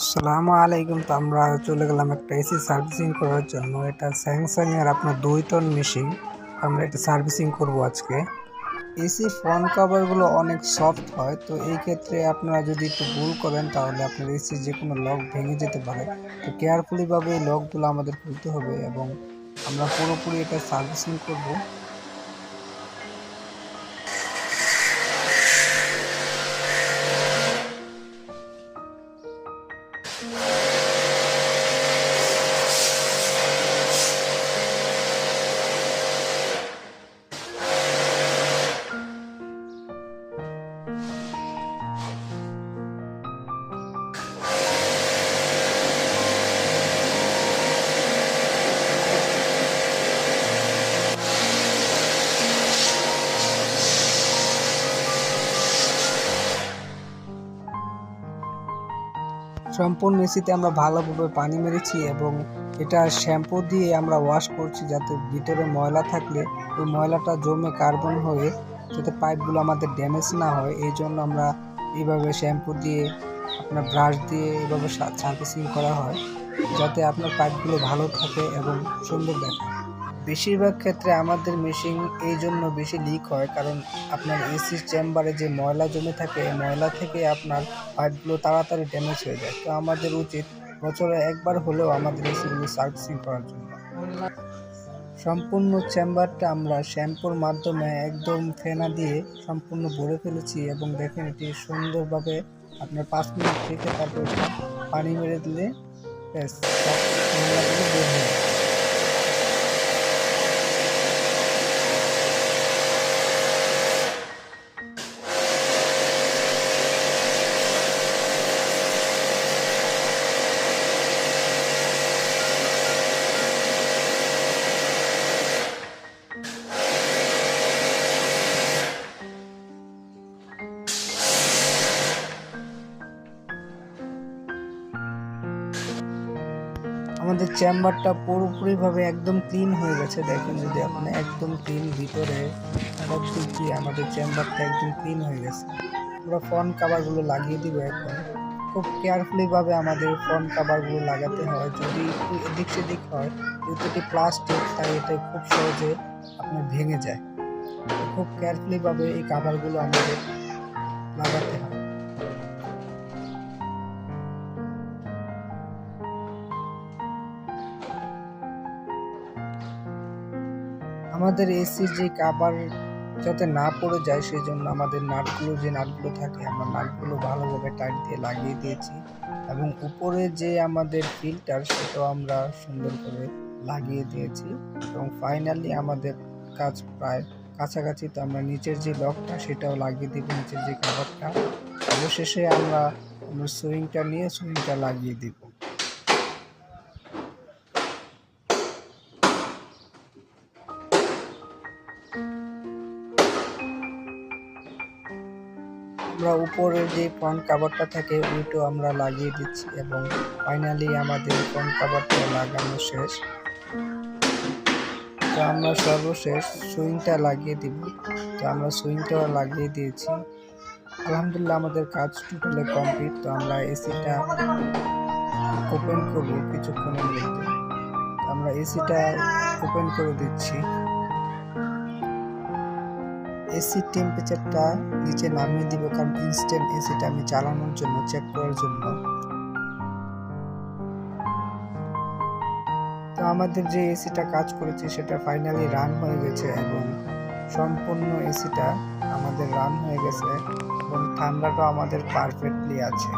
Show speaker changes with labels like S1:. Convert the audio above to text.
S1: আসসালামু আলাইকুম। তো আমরা চলে গেলাম একটা এসি সার্ভিসিং করার জন্য। এটা স্যামসাং এর আপনার 2 টন মেশিন। আমরা এটা সার্ভিসিং করব আজকে। এসি ফ্রন্ট কভারগুলো অনেক সফট হয়, তো এই ক্ষেত্রে আপনারা যদি একটু ভুল করেন তাহলে আপনার এসির যে কোনো লক ভেঙে যেতে পারে। তো কেয়ারফুলি ভাবে এই লকগুলো আমাদের খুলতে হবে এবং আমরা পুরোপুরি এটা সার্ভিসিং করব। সম্পূর্ণ এসিতে আমরা ভালোভাবে পানি মেরেছি এবং এটা শ্যাম্পু দিয়ে আমরা ওয়াশ করছি, যাতে ভিতরে ময়লা থাকলে ওই ময়লাটা জমে কার্বন হয়ে যাতে পাইপগুলো আমাদের ড্যামেজ না হয়। এই জন্য আমরা এইভাবে শ্যাম্পু দিয়ে আপনার ব্রাশ দিয়ে এইভাবে সার্ভিসিং করা হয়, যাতে আপনার পাইপগুলো ভালো থাকে এবং সুন্দর দেখায়। বেশিরভাগ ক্ষেত্রে আমাদের মেশিন এই জন্য বেশি লিক হয়, কারণ আপনার এসির চেম্বারে যে ময়লা জমে থাকে, এই ময়লা থেকে আপনার পাইপগুলো তাড়াতাড়ি ড্যামেজ হয়ে যায়। তো আমাদের উচিত বছরে একবার হলেও আমাদের এসিগুলো সার্ভিসিং করার জন্য। সম্পূর্ণ চেম্বারটা আমরা শ্যাম্পুর মাধ্যমে একদম ফেনা দিয়ে সম্পূর্ণ ভরে ফেলেছি এবং দেখেন এটি সুন্দরভাবে আপনার 5 মিনিট থেকে তারপর পানি মেরে দিলে ব্যাস সব ময়লাগুলো বের হয়ে যায়। আমাদের চেম্বারটা পুরোপুরিভাবে একদম ক্লিন হয়ে গেছে। দেখেন যদি আপনি একদম ক্লিন, ভিতরে সব দিক দিয়ে আমাদের চেম্বারটা একদম ক্লিন হয়ে গেছে। আমরা ফ্রন্ট কাভারগুলো লাগিয়ে দিব এখন। খুব কেয়ারফুলিভাবে আমাদের ফ্রন্ট কাভারগুলো লাগাতে হয়। যদি একটু এদিক সেদিক হয়, যেহেতু এটি প্লাস্টিক তাই এটা খুব সহজে আপনার ভেঙে যায়। খুব কেয়ারফুলিভাবে এই কাভারগুলো আমাদের লাগাতে হয়। আমাদের এসির যে কাভার যাতে না পড়ে যায়, সেই জন্য আমাদের নাটগুলো থাকে, আমরা নাটগুলো ভালোভাবে টাইট দিয়ে লাগিয়ে দিয়েছি এবং উপরে যে আমাদের ফিল্টার সেটাও আমরা সুন্দর করে লাগিয়ে দিয়েছি এবং ফাইনালি আমাদের কাজ প্রায় কাছাকাছি। তো আমরা নিচের যে লকটা সেটাও লাগিয়ে দিব, নিচের যে কাভারটা। অবশেষে আমরা সুইংটা লাগিয়ে দিব। আমরা উপরের যে ফ্রন্ট কাভারটা থাকে ওইটাও আমরা লাগিয়ে দিচ্ছি এবং ফাইনালি আমাদের ফ্রন্ট কাভারটা লাগানো শেষ। তো আমরা সর্বশেষ সুইংটা লাগিয়ে দিব। তো আমরা সুইংটাও লাগিয়ে দিয়েছি। আলহামদুলিল্লাহ আমাদের কাজ টোটালি কমপ্লিট। তো আমরা এসিটা ওপেন করব কিছুক্ষণের মধ্যে। আমরা এসিটা ওপেন করে দিচ্ছি। এসির টেম্পারেচারটা নিচে নামিয়ে দিব, কারণ ইনস্ট্যান্ট এসিটা আমি চালানোর জন্য, চেক করার জন্য। তো আমাদের যে এসিটা কাজ করেছে সেটা ফাইনালি রান হয়ে গেছে এবং সম্পূর্ণ এসিটা আমাদের রান হয়ে গেছে এবং ঠান্ডাটা আমাদের পারফেক্টলি আছে।